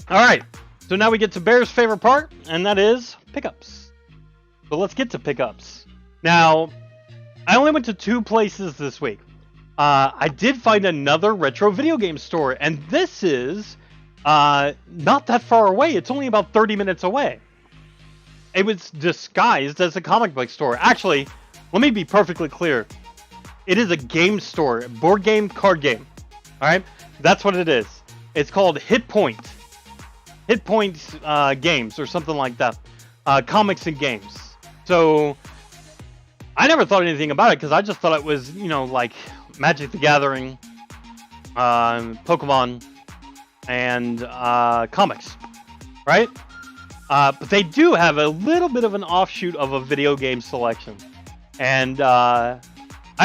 All right, so now we get to Bear's favorite part, and that is pickups. So let's get to pickups. Now, I only went to 2 places this week. I did find another retro video game store, and this is not that far away. It's only about 30 minutes away. It was disguised as a comic book store. Actually, let me be perfectly clear. It is a game store, board game, card game. All right, that's what it is. It's called Hit Point. Hit Point Games or something like that. Comics and games. So I never thought anything about it because I just thought it was, like Magic the Gathering, Pokemon, and comics, right? But they do have a little bit of an offshoot of a video game selection. And I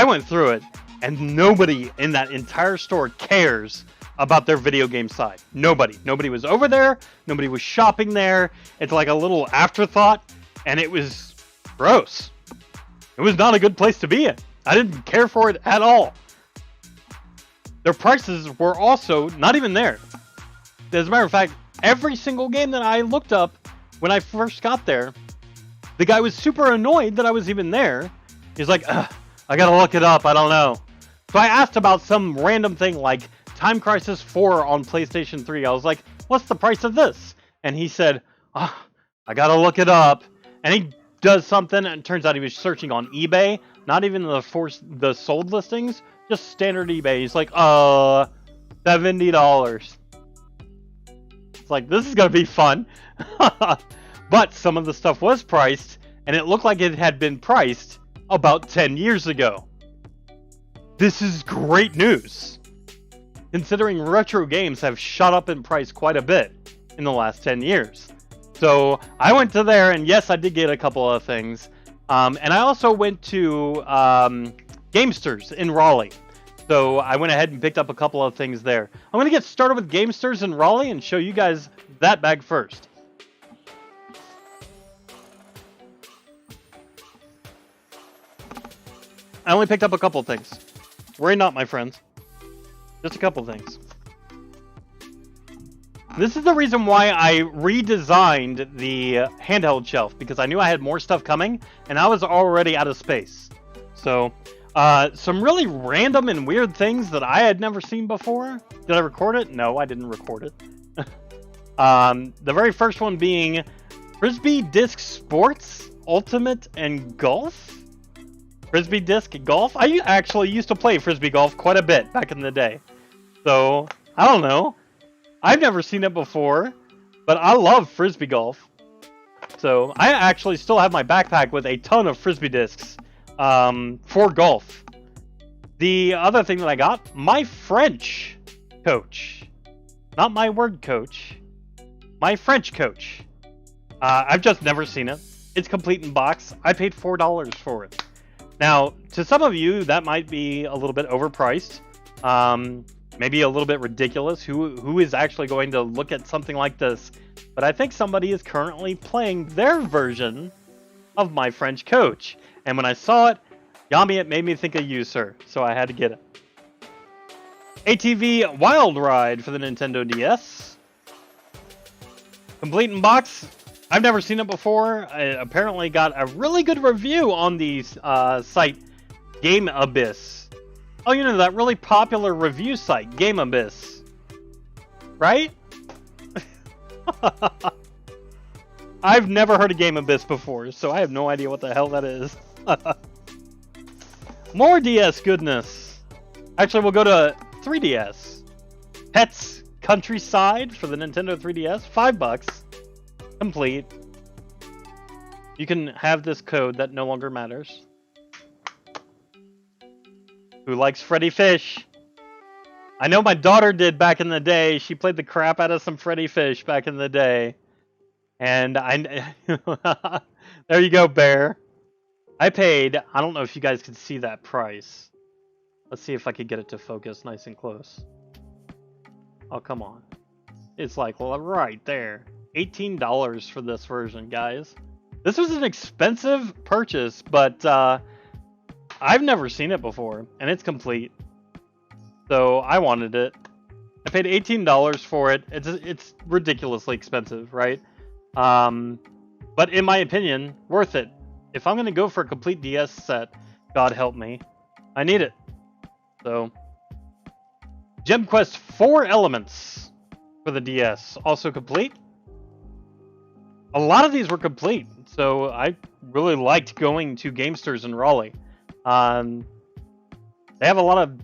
went through it, and nobody in that entire store cares about their video game side. Nobody was over there. Nobody was shopping there. It's like a little afterthought, and it was gross. It was not a good place to be in. I didn't care for it at all. Their prices were also not even there. As a matter of fact, every single game that I looked up when I first got there, the guy was super annoyed that I was even there. He's like, I gotta look it up, I don't know. So I asked about some random thing like Time Crisis 4 on PlayStation 3. I was like, what's the price of this? And he said, I gotta look it up. And he does something, and it turns out he was searching on eBay. Not even the sold listings, just standard eBay. He's like, $70. It's like, this is gonna be fun. But some of the stuff was priced, and it looked like it had been priced about 10 years ago. This is great news, considering retro games have shot up in price quite a bit in the last 10 years. So I went to there, and yes, I did get a couple of things. And I also went to Gamesters in Raleigh. So I went ahead and picked up a couple of things there. I'm going to get started with Gamesters in Raleigh and show you guys that bag first. I only picked up a couple of things. Worry not, my friends. Just a couple of things. This is the reason why I redesigned the handheld shelf, because I knew I had more stuff coming, and I was already out of space. So, some really random and weird things that I had never seen before. Did I record it? No, I didn't record it. The very first one being Frisbee Disc Sports, Ultimate, and Golf? Frisbee Disc Golf? I actually used to play Frisbee Golf quite a bit back in the day. So, I don't know. I've never seen it before, but I love Frisbee Golf. So, I actually still have my backpack with a ton of Frisbee discs for golf. The other thing that I got, my French coach. Not my word coach. My French coach. I've just never seen it. It's complete in box. I paid $4 for it. Now, to some of you, that might be a little bit overpriced. Maybe a little bit ridiculous. Who is actually going to look at something like this? But I think somebody is currently playing their version of my French coach. And when I saw it, Yami, it made me think of you, sir. So I had to get it. ATV Wild Ride for the Nintendo DS. Complete in box. I've never seen it before. I apparently got a really good review on the site Game Abyss. Oh, you know, that really popular review site, Game Abyss. Right? I've never heard of Game Abyss before, so I have no idea what the hell that is. More DS goodness. Actually, we'll go to 3DS. Pets Countryside for the Nintendo 3DS. $5. Complete. You can have this code that no longer matters. Who likes Freddy Fish? I know my daughter did back in the day. She played the crap out of some Freddy Fish back in the day. And there you go, Bear. I paid, I don't know if you guys can see that price. Let's see if I could get it to focus nice and close. Oh, come on. It's like, well, right there. $18 for this version, guys. This was an expensive purchase, but I've never seen it before, and it's complete. So I wanted it. I paid $18 for it. It's ridiculously expensive, right? But in my opinion, worth it. If I'm gonna go for a complete DS set, God help me, I need it. So, Gem Quest 4 Elements for the DS, also complete. A lot of these were complete, so I really liked going to Gamesters in Raleigh. They have a lot of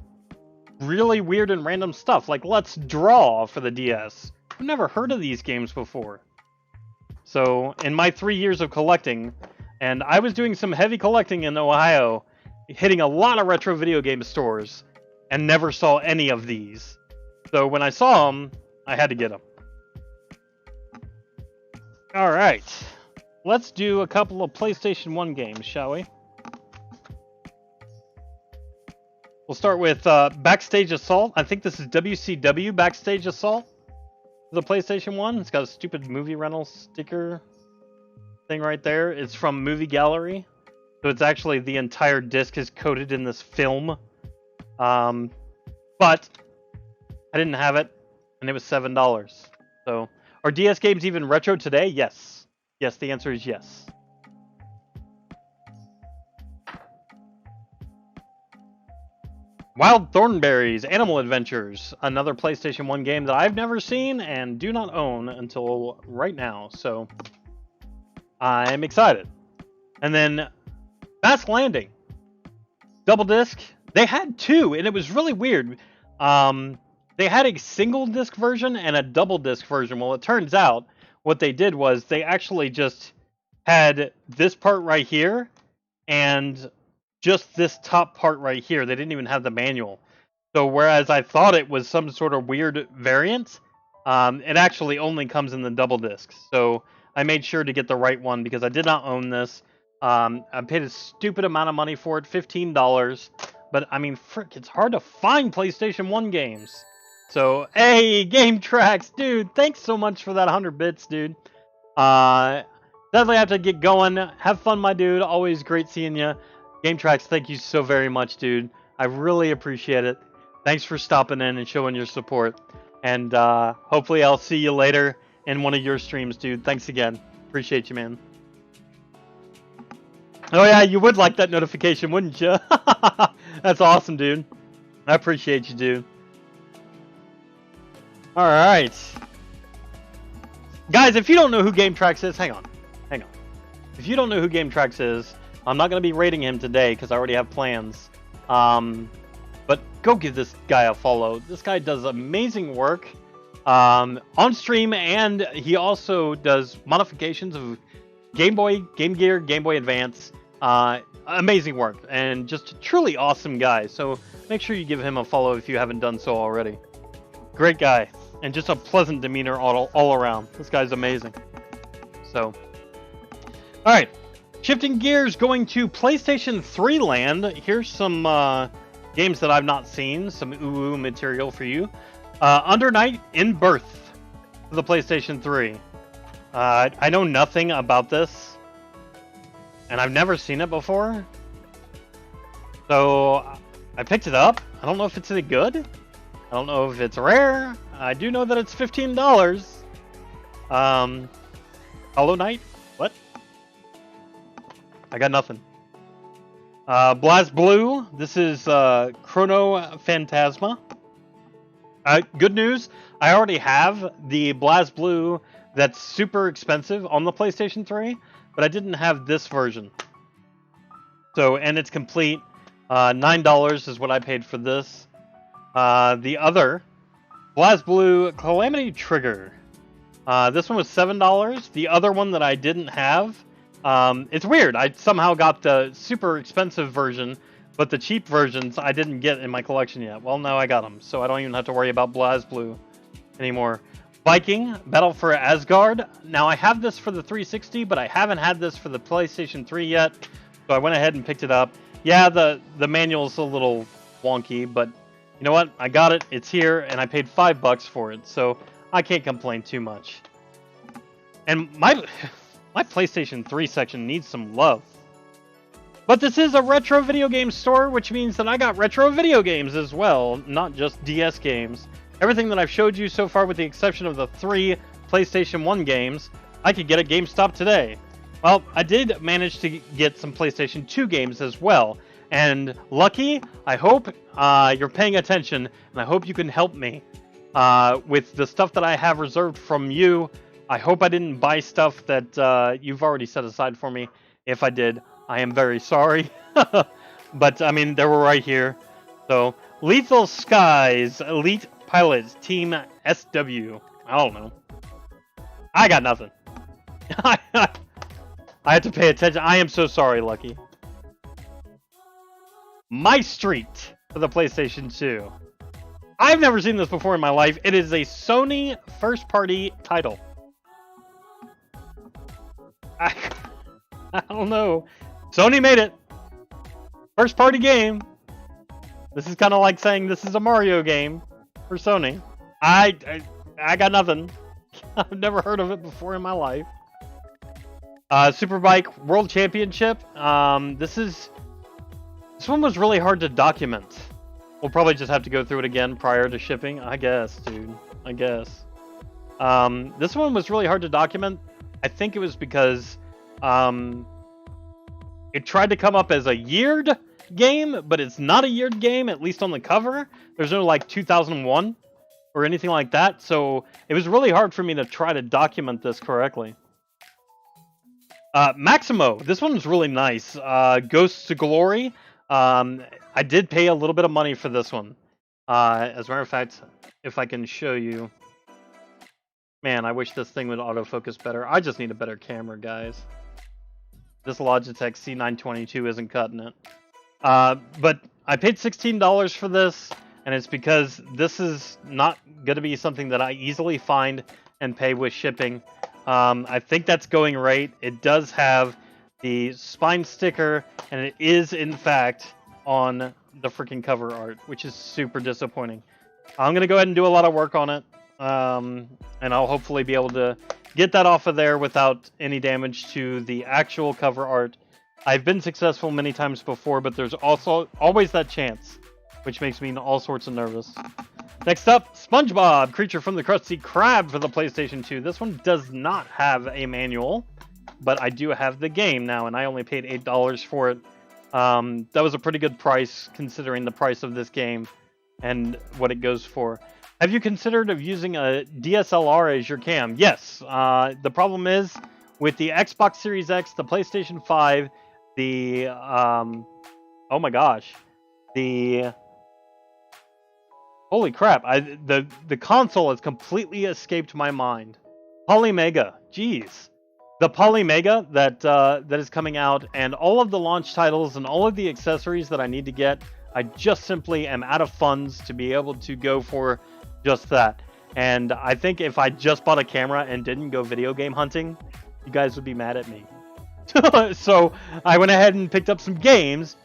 really weird and random stuff, like Let's Draw for the DS. I've never heard of these games before. So, in my 3 years of collecting, and I was doing some heavy collecting in Ohio, hitting a lot of retro video game stores, and never saw any of these. So when I saw them, I had to get them. Alright, let's do a couple of PlayStation 1 games, shall we? We'll start with Backstage Assault. I think this is WCW Backstage Assault for the PlayStation 1. It's got a stupid movie rental sticker thing right there. It's from Movie Gallery. So it's actually the entire disc is coated in this film. But I didn't have it, and it was $7. So, are DS games even retro today? Yes. Yes, the answer is yes. Wild Thornberrys Animal Adventures, another PlayStation 1 game that I've never seen and do not own until right now. So, I'm excited. And then, Mask Landing. Double disc. They had two, and it was really weird. They had a single disc version and a double disc version. Well, it turns out what they did was they actually just had this part right here and just this top part right here. They didn't even have the manual. So whereas I thought it was some sort of weird variant, it actually only comes in the double disc. So I made sure to get the right one because I did not own this. I paid a stupid amount of money for it, $15. But, I mean, frick, it's hard to find PlayStation 1 games. So, hey, Game Tracks, dude, thanks so much for that 100 bits, dude. Definitely have to get going. Have fun, my dude. Always great seeing you. Game Tracks, thank you so very much, dude. I really appreciate it. Thanks for stopping in and showing your support. And hopefully I'll see you later in one of your streams, dude. Thanks again. Appreciate you, man. Oh, yeah, you would like that notification, wouldn't you? That's awesome, dude. I appreciate you, dude. Alright. Guys, if you don't know who Game Tracks is, hang on. If you don't know who Game Tracks is, I'm not going to be rating him today because I already have plans. But go give this guy a follow. This guy does amazing work on stream, and he also does modifications of Game Boy, Game Gear, Game Boy Advance. Amazing work, and just a truly awesome guy. So make sure you give him a follow if you haven't done so already. Great guy, and just a pleasant demeanor all around. This guy's amazing. So, alright. Shifting gears, going to PlayStation 3 land. Here's some games that I've not seen. Some ooh material for you. Under Night in Birth for the PlayStation 3. I know nothing about this. And I've never seen it before. So, I picked it up. I don't know if it's any good. I don't know if it's rare. I do know that it's $15. Hollow Knight? What? I got nothing. BlazBlue. This is Chrono Phantasma. Good news. I already have the BlazBlue that's super expensive on the PlayStation 3. But I didn't have this version. So, and it's complete. $9 is what I paid for this. The other, BlazBlue Calamity Trigger. This one was $7. The other one that I didn't have, it's weird. I somehow got the super expensive version, but the cheap versions I didn't get in my collection yet. Well, now I got them, so I don't even have to worry about BlazBlue anymore. Viking, Battle for Asgard. Now, I have this for the 360, but I haven't had this for the PlayStation 3 yet, so I went ahead and picked it up. Yeah, the manual's a little wonky, but you know what? I got it, it's here, and I paid $5 for it, so I can't complain too much. And my PlayStation 3 section needs some love. But this is a retro video game store, which means that I got retro video games as well, not just DS games. Everything that I've showed you so far, with the exception of the 3 PlayStation 1 games, I could get at GameStop today. Well, I did manage to get some PlayStation 2 games as well. And Lucky, I hope you're paying attention, and I hope you can help me with the stuff that I have reserved from you. I hope I didn't buy stuff that you've already set aside for me. If I did, I am very sorry. But, I mean, they were right here. So, Lethal Skies, Elite Pilots, Team SW. I don't know. I got nothing. I have to pay attention. I am so sorry, Lucky. My Street for the PlayStation 2. I've never seen this before in my life. It is a Sony first-party title. I don't know. Sony made it. First-party game. This is kind of like saying this is a Mario game for Sony. I got nothing. I've never heard of it before in my life. Superbike World Championship. This one was really hard to document. We'll probably just have to go through it again prior to shipping. I guess, dude. I guess. This one was really hard to document. I think it was because it tried to come up as a yeared game, but it's not a yeared game, at least on the cover. There's no like 2001 or anything like that, so it was really hard for me to try to document this correctly. Maximo, this one's really nice. Ghosts to Glory. I did pay a little bit of money for this one. As a matter of fact, if I can show you. Man, I wish this thing would autofocus better. I just need a better camera, guys. This Logitech C922 isn't cutting it. But I paid $16 for this, and it's because this is not going to be something that I easily find and pay with shipping. I think that's going right. It does have the spine sticker, and it is, in fact, on the freaking cover art, which is super disappointing. I'm going to go ahead and do a lot of work on it, and I'll hopefully be able to get that off of there without any damage to the actual cover art. I've been successful many times before, but there's also always that chance, which makes me all sorts of nervous. Next up, SpongeBob, Creature from the Krusty Krab for the PlayStation 2. This one does not have a manual, but I do have the game now, and I only paid $8 for it. That was a pretty good price, considering the price of this game and what it goes for. Have you considered of using a DSLR as your cam? Yes. The problem is, with the Xbox Series X, the PlayStation 5, the... oh my gosh. The... Holy crap, the console has completely escaped my mind. Polymega, jeez. The Polymega that is coming out, and all of the launch titles and all of the accessories that I need to get, I just simply am out of funds to be able to go for just that. And I think if I just bought a camera and didn't go video game hunting, you guys would be mad at me. So I went ahead and picked up some games.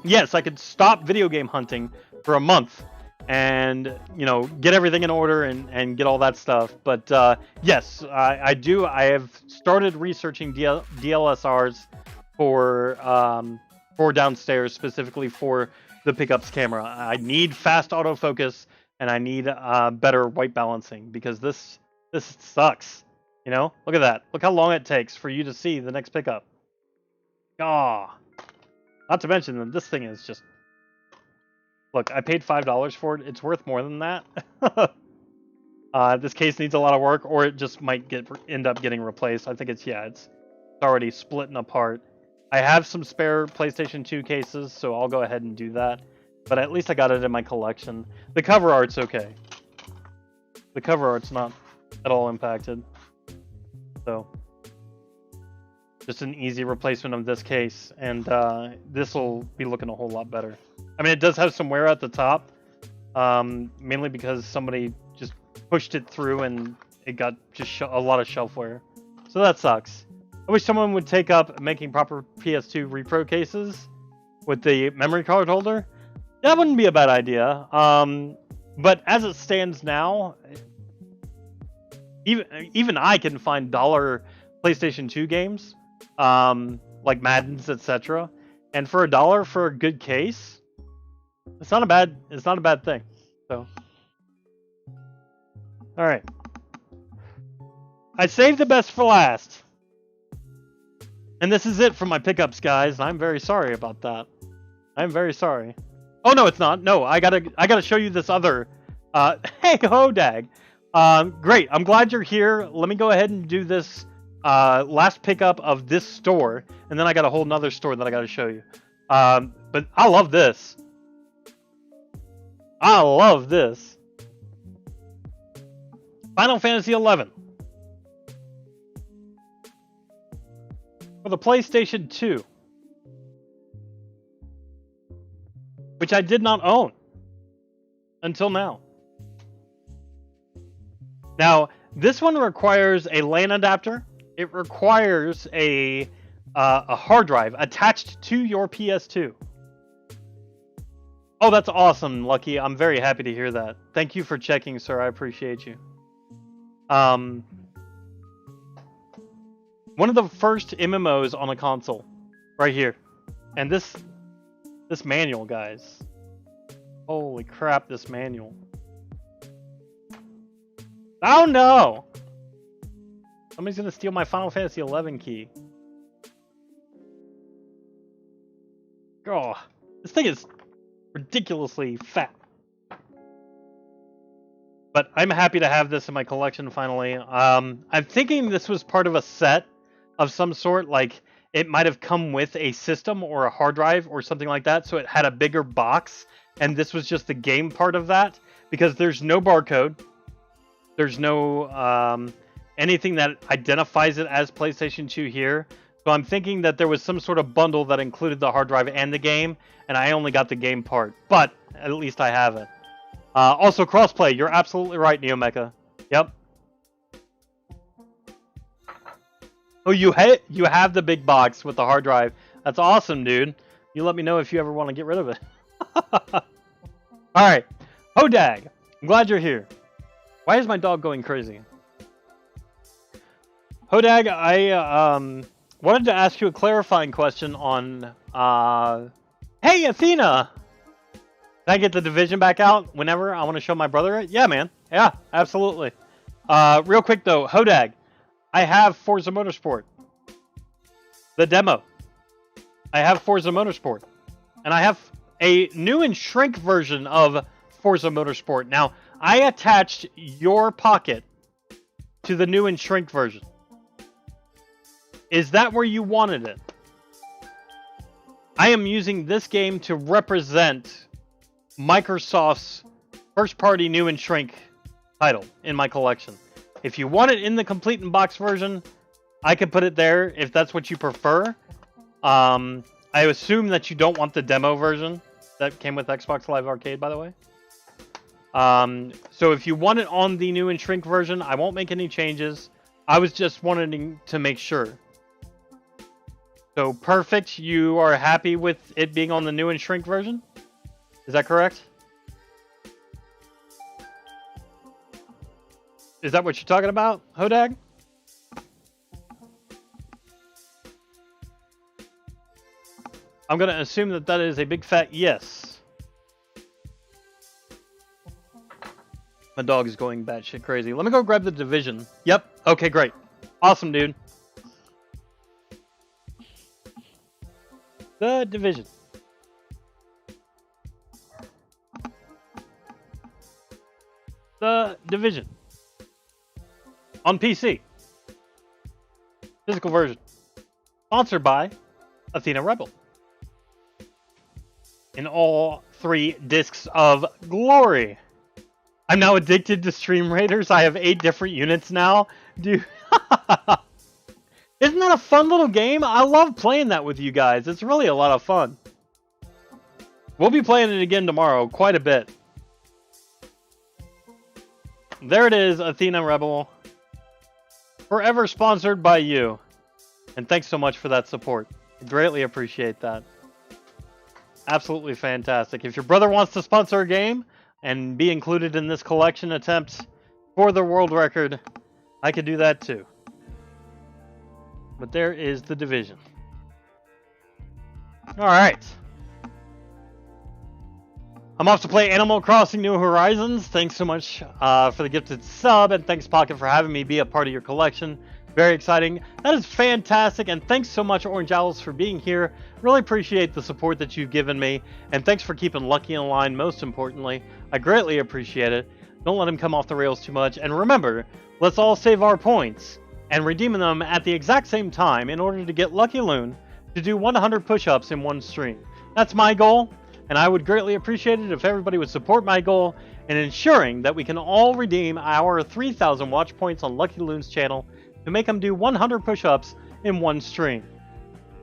Yes, I could stop video game hunting for a month and, you know, get everything in order and get all that stuff. But yes, I do. I have started researching DLSRs for downstairs, specifically for the pickups camera. I need fast autofocus, and I need better white balancing, because this sucks. You know, look at that. Look how long it takes for you to see the next pickup. Ah, not to mention that this thing is just... Look, I paid $5 for it. It's worth more than that. This case needs a lot of work, or it just might end up getting replaced. I think it's already splitting apart. I have some spare PlayStation 2 cases, so I'll go ahead and do that. But at least I got it in my collection. The cover art's okay. The cover art's not at all impacted. So, just an easy replacement of this case, and this will be looking a whole lot better. I mean, it does have some wear at the top, mainly because somebody just pushed it through and it got just a lot of shelf wear. So that sucks. I wish someone would take up making proper PS2 repro cases with the memory card holder. That wouldn't be a bad idea. But as it stands now, even I can find dollar PlayStation 2 games, like Madden's, etc. And for $1 for a good case, it's not a bad thing. So Alright. I saved the best for last. And this is it for my pickups, guys. I'm very sorry about that. I'm very sorry. Oh, no, it's not. No, I gotta show you this other... hey, Hodag! Great, I'm glad you're here. Let me go ahead and do this last pickup of this store. And then I got a whole nother store that I gotta show you. But I love this. I love this. Final Fantasy XI. For the PlayStation 2. Which I did not own. Until now. Now, this one requires a LAN adapter. It requires a hard drive attached to your PS2. Oh, that's awesome, Lucky. I'm very happy to hear that. Thank you for checking, sir. I appreciate you. One of the first MMOs on a console. Right here. And this manual, guys. Holy crap, this manual. Oh no! Somebody's gonna steal my Final Fantasy XI key. Oh, this thing is ridiculously fat. But I'm happy to have this in my collection finally. I'm thinking this was part of a set of some sort, like it might have come with a system or a hard drive or something like that, so it had a bigger box, and this was just the game part of that, because there's no barcode. There's no anything that identifies it as PlayStation 2 here. So I'm thinking that there was some sort of bundle that included the hard drive and the game, and I only got the game part. But at least I have it. Also, crossplay. You're absolutely right, Neomecha. Yep. Oh, you have the big box with the hard drive. That's awesome, dude. You let me know if you ever want to get rid of it. Alright. Hodag, I'm glad you're here. Why is my dog going crazy? Hodag, I wanted to ask you a clarifying question on... Hey, Athena! Can I get the Division back out whenever I want to show my brother it? Yeah, man. Yeah, absolutely. Real quick, though. Hodag, I have Forza Motorsport. The demo. I have Forza Motorsport. And I have a new and shrink version of Forza Motorsport. Now, I attached your Pocket to the new and shrink version. Is that where you wanted it? I am using this game to represent Microsoft's first-party new and shrink title in my collection. If you want it in the complete in box version, I could put it there if that's what you prefer. I assume that you don't want the demo version that came with Xbox Live Arcade, by the way. So if you want it on the new and shrink version, I won't make any changes. I was just wanting to make sure. So perfect, you are happy with it being on the new and shrink version? Is that correct? Is that what you're talking about, Hodag? I'm going to assume that that is a big fat yes. My dog is going batshit crazy. Let me go grab the Division. Yep. Okay, great. Awesome, dude. The Division. The Division. On PC. Physical version. Sponsored by Athena Rebel. In all 3 discs of glory. I'm now addicted to Stream Raiders. I have 8 different units now. Dude. Isn't that a fun little game? I love playing that with you guys. It's really a lot of fun. We'll be playing it again tomorrow. Quite a bit. There it is, Athena Rebel. Forever sponsored by you. And thanks so much for that support. I greatly appreciate that. Absolutely fantastic. If your brother wants to sponsor a game and be included in this collection attempt for the world record, I could do that too. But there is the Division. Alright. I'm off to play Animal Crossing New Horizons. Thanks so much for the gifted sub, and thanks Pocket for having me be a part of your collection. Very exciting. That is fantastic, and thanks so much Orange Owls for being here. Really appreciate the support that you've given me, and thanks for keeping Lucky in line, most importantly. I greatly appreciate it. Don't let him come off the rails too much, and remember, let's all save our points and redeem them at the exact same time in order to get Lucky Loon to do 100 push-ups in one stream. That's my goal, and I would greatly appreciate it if everybody would support my goal in ensuring that we can all redeem our 3,000 watch points on Lucky Loon's channel to make him do 100 push-ups in one stream.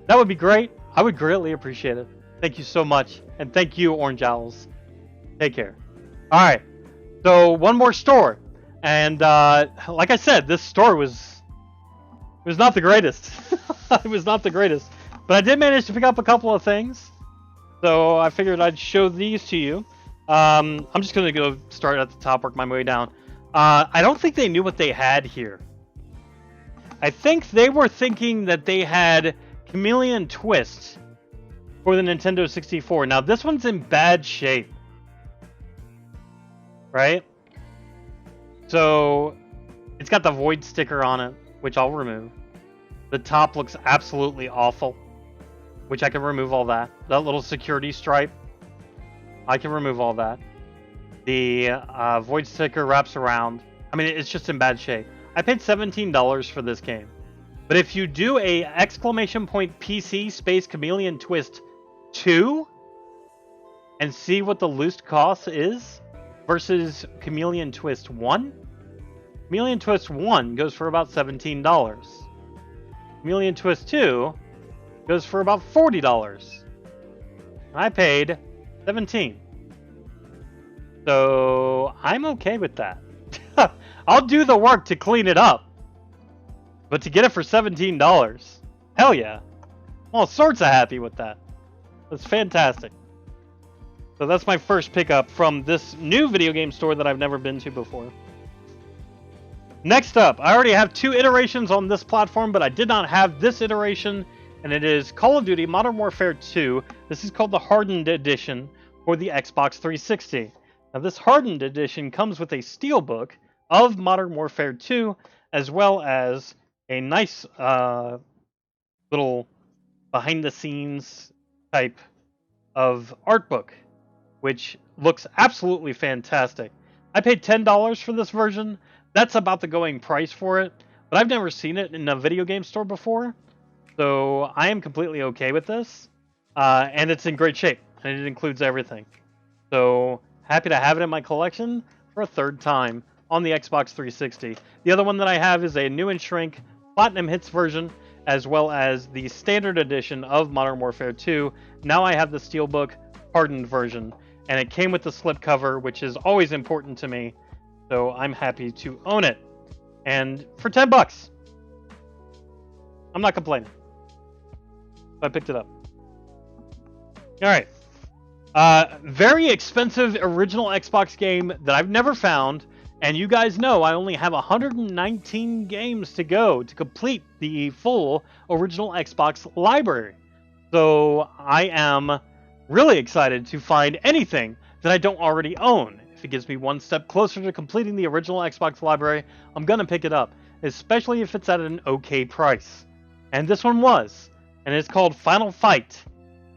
That would be great. I would greatly appreciate it. Thank you so much, and thank you, Orange Owls. Take care. All right, so one more store, and like I said, this store was not the greatest. It was not the greatest, but I did manage to pick up a couple of things, so I figured I'd show these to you. I'm just gonna go start at the top, work my way down. I don't think they knew what they had here. I think they were thinking that they had Chameleon Twist for the Nintendo 64. Now this one's in bad shape, right? So it's got the Void sticker on it, which I'll remove. The top looks absolutely awful, which I can remove all that. That little security stripe, I can remove all that. The Void sticker wraps around. I mean, it's just in bad shape. I paid $17 for this game. But if you do a !PC space Chameleon Twist 2 and see what the loose cost is versus Chameleon Twist 1, Chameleon Twist 1 goes for about $17. Chameleon Twist 2 goes for about $40. I paid $17. So I'm okay with that. I'll do the work to clean it up. But to get it for $17, hell yeah. I'm all sorts of happy with that. That's fantastic. So that's my first pickup from this new video game store that I've never been to before. Next up, I already have 2 iterations on this platform, but I did not have this iteration, and it is Call of Duty Modern Warfare 2. This is called the Hardened Edition for the Xbox 360. Now this Hardened Edition comes with a steelbook of Modern Warfare 2, as well as a nice little behind-the-scenes type of art book, which looks absolutely fantastic. I paid $10 for this version. That's about the going price for it, but I've never seen it in a video game store before, so I am completely okay with this, and it's in great shape, and it includes everything. So happy to have it in my collection for a third time on the Xbox 360. The other one that I have is a New and Shrink Platinum Hits version, as well as the Standard Edition of Modern Warfare 2. Now I have the Steelbook Hardened version, and it came with the slipcover, which is always important to me, so I'm happy to own it. And for $10, I'm not complaining. I picked it up. Alright. Very expensive original Xbox game that I've never found. And you guys know I only have 119 games to go to complete the full original Xbox library. So I am really excited to find anything that I don't already own. If it gives me one step closer to completing the original Xbox library, I'm going to pick it up, especially if it's at an okay price. And this one was, and it's called Final Fight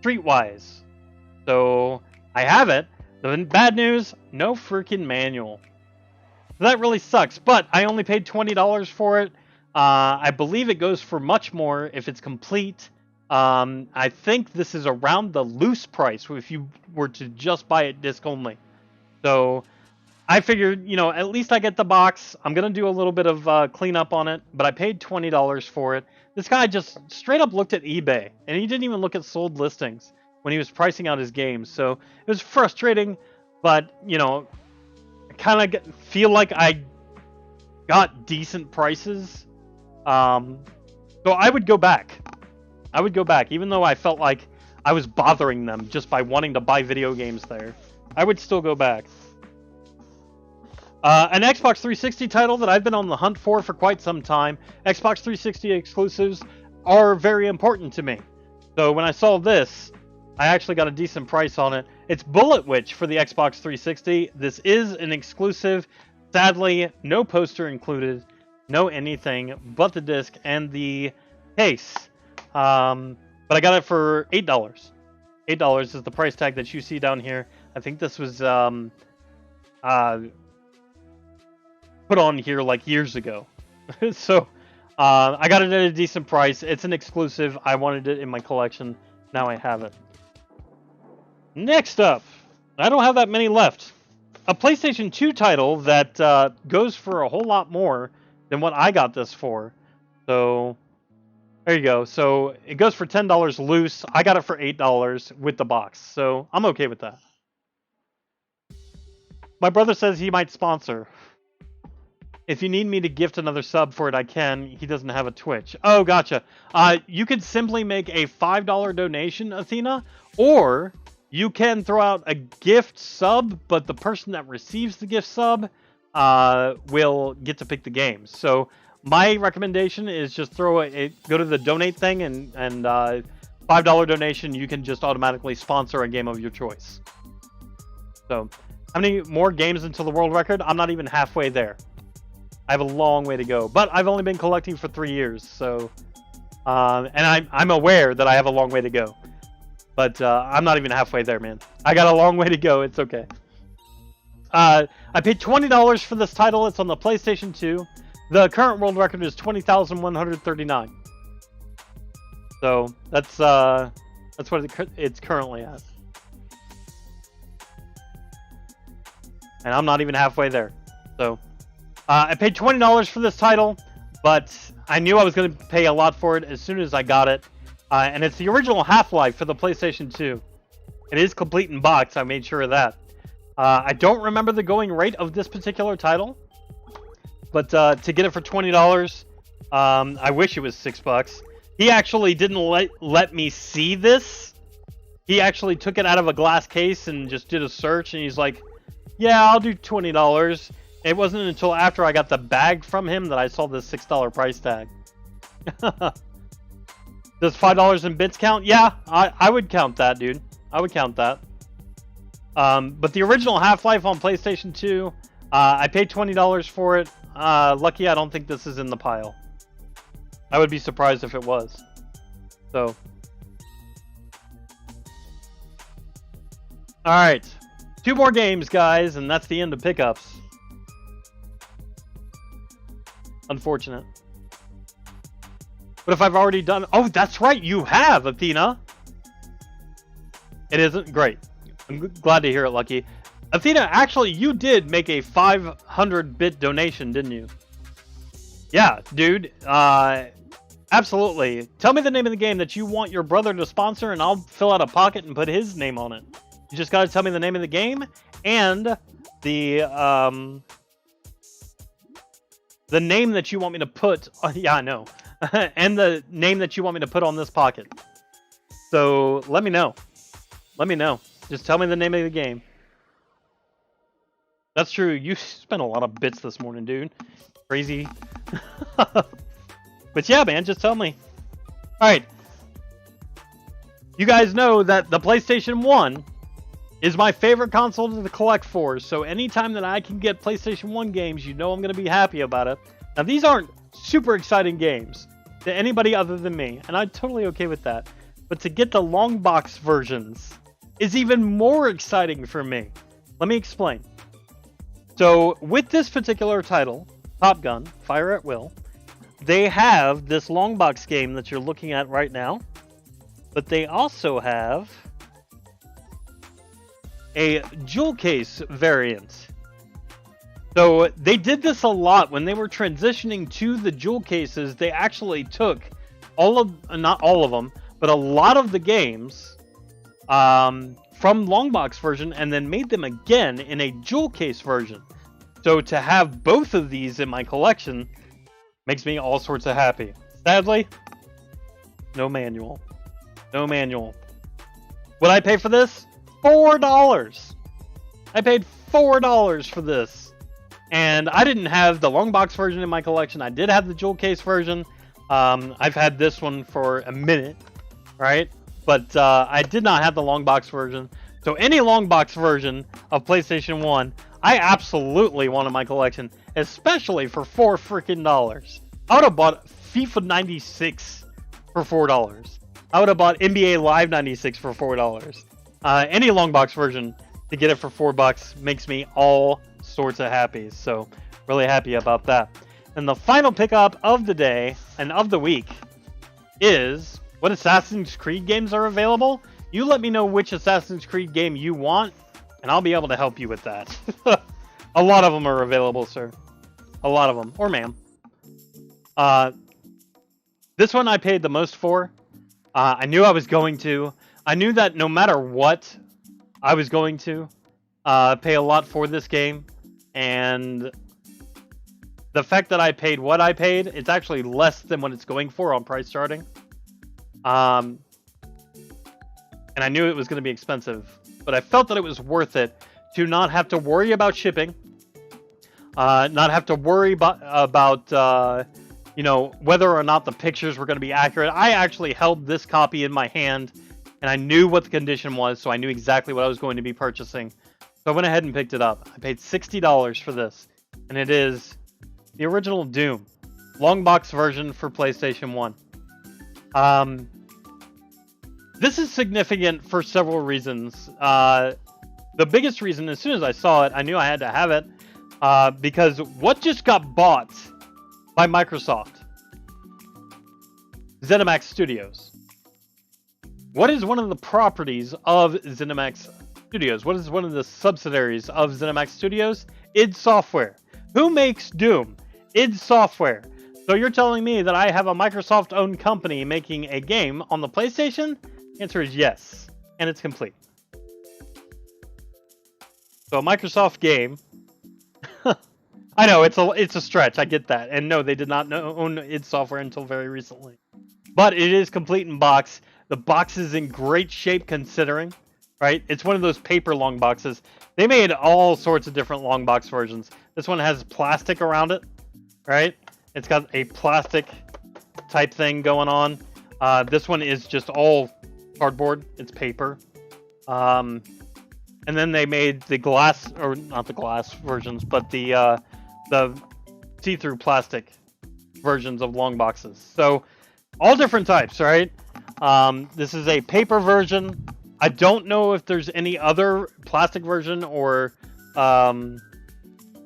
Streetwise. So I have it. The bad news, no freaking manual. That really sucks, but I only paid $20 for it. I believe it goes for much more if it's complete. I think this is around the loose price if you were to just buy it disc only. So I figured, you know, at least I get the box. I'm going to do a little bit of cleanup on it, but I paid $20 for it. This guy just straight up looked at eBay, and he didn't even look at sold listings when he was pricing out his games. So it was frustrating, but, you know, I kind of feel like I got decent prices. So I would go back. I would go back, even though I felt like I was bothering them just by wanting to buy video games there. I would still go back. An Xbox 360 title that I've been on the hunt for quite some time. Xbox 360 exclusives are very important to me. So when I saw this, I actually got a decent price on it. It's Bullet Witch for the Xbox 360. This is an exclusive. Sadly, no poster included, no anything but the disc and the case. But I got it for $8. $8 is the price tag that you see down here. I think this was put on here like years ago. So I got it at a decent price. It's an exclusive. I wanted it in my collection. Now I have it. Next up, I don't have that many left. A PlayStation 2 title that goes for a whole lot more than what I got this for. So there you go. So it goes for $10 loose. I got it for $8 with the box. So I'm okay with that. My brother says he might sponsor. If you need me to gift another sub for it, I can. He doesn't have a Twitch. Oh, gotcha. You could simply make a $5 donation, Athena, or you can throw out a gift sub, but the person that receives the gift sub will get to pick the games. So my recommendation is just go to the donate thing and $5 donation. You can just automatically sponsor a game of your choice. So how many more games until the world record? I'm not even halfway there. I have a long way to go, but I've only been collecting for 3 years. So, and I'm aware that I have a long way to go. But I'm not even halfway there, man. I got a long way to go. It's okay. I paid $20 for this title. It's on the PlayStation 2. The current world record is 20,139. So that's what it's currently at. And I'm not even halfway there. So I paid $20 for this title, but I knew I was going to pay a lot for it as soon as I got it. And it's the original Half-Life for the PlayStation 2. It is complete in box. I made sure of that. I don't remember the going rate of this particular title. But to get it for $20, I wish it was $6. He actually didn't let me see this. He actually took it out of a glass case and just did a search. And he's like, yeah, I'll do $20. It wasn't until after I got the bag from him that I saw the $6 price tag. Does $5 in bits count? Yeah, I would count that, dude. I would count that. But the original Half-Life on PlayStation 2, I paid $20 for it. Lucky I don't think this is in the pile. I would be surprised if it was. So. Alright. 2 more games, guys, and that's the end of pickups. Unfortunate. But if I've already done... Oh, that's right, you have, Athena! It isn't? Great. I'm glad to hear it, Lucky. Athena, actually, you did make a 500-bit donation, didn't you? Yeah, dude. Absolutely. Tell me the name of the game that you want your brother to sponsor, and I'll fill out a pocket and put his name on it. You just gotta tell me the name of the game, and the name that you want me to put... yeah, I know. And the name that you want me to put on this pocket. So, let me know. Let me know. Just tell me the name of the game. That's true. You spent a lot of bits this morning, dude. Crazy. But yeah, man, just tell me. Alright. You guys know that the PlayStation 1 is my favorite console to collect for. So anytime that I can get PlayStation 1 games, you know I'm going to be happy about it. Now, these aren't super exciting games to anybody other than me. And I'm totally okay with that. But to get the long box versions is even more exciting for me. Let me explain. So, with this particular title, Top Gun, Fire at Will, they have this long box game that you're looking at right now, but they also have a jewel case variant. So, they did this a lot. When they were transitioning to the jewel cases, they actually took not all of them, but a lot of the games from Longbox version and then made them again in a jewel case version. So to have both of these in my collection makes me all sorts of happy. Sadly, no manual. No manual. What I pay for this? $4. I paid $4 for this. And I didn't have the Longbox version in my collection. I did have the jewel case version. I've had this one for a minute, right? but I did not have the long box version. So any long box version of PlayStation 1, I absolutely want in my collection, especially for $4 freaking. I would have bought FIFA 96 for $4. I would have bought NBA Live 96 for $4. Any long box version to get it for $4 makes me all sorts of happy. So really happy about that. And the final pickup of the day and of the week is what Assassin's Creed games are available. You let me know which Assassin's Creed game you want, and I'll be able to help you with that. A lot of them are available, sir. A lot of them. Or ma'am. This one I paid the most for. I knew I was going to. I knew that no matter what, I was going to pay a lot for this game. And the fact that I paid what I paid, it's actually less than what it's going for on price charting. And I knew it was going to be expensive, but I felt that it was worth it to not have to worry about shipping, not have to worry about you know, whether or not the pictures were going to be accurate. I actually held this copy in my hand, and I knew what the condition was, so I knew exactly what I was going to be purchasing. So I went ahead and picked it up. I paid $60 for this, and it is the original Doom, long box version for PlayStation 1. This is significant for several reasons. The biggest reason, as soon as I saw it, I knew I had to have it, because what just got bought by Microsoft? ZeniMax Studios. What is one of the properties of ZeniMax Studios? What is one of the subsidiaries of ZeniMax Studios? id Software. Who makes Doom? id Software. So you're telling me that I have a Microsoft-owned company making a game on the PlayStation? The answer is yes, and it's complete. So a Microsoft game. I know it's a stretch. I get that, and no, they did not own id Software until very recently. But it is complete in box. The box is in great shape considering, right? It's one of those paper long boxes. They made all sorts of different long box versions. This one has plastic around it, right? It's got a plastic type thing going on. This one is just all cardboard. It's paper. And then they made the glass, or not the glass versions, but the see-through plastic versions of long boxes. So all different types, right? This is a paper version. I don't know if there's any other plastic version or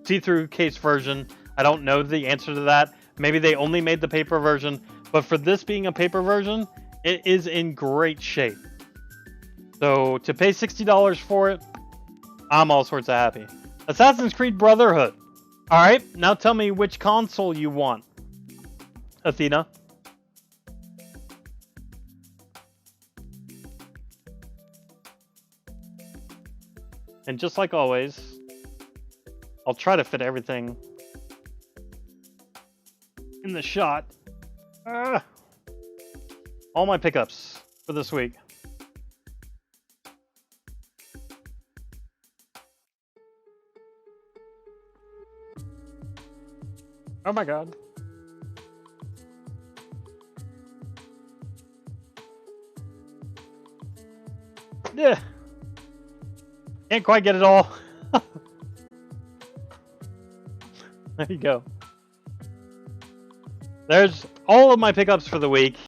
see-through case version. I don't know the answer to that. Maybe they only made the paper version. But for this being a paper version, it is in great shape. So to pay $60 for it, I'm all sorts of happy. Assassin's Creed Brotherhood. Alright, now tell me which console you want, Athena. And just like always, I'll try to fit everything in the shot. All my pickups for this week. Oh my god. Yeah. Can't quite get it all. There you go. There's all of my pickups for the week.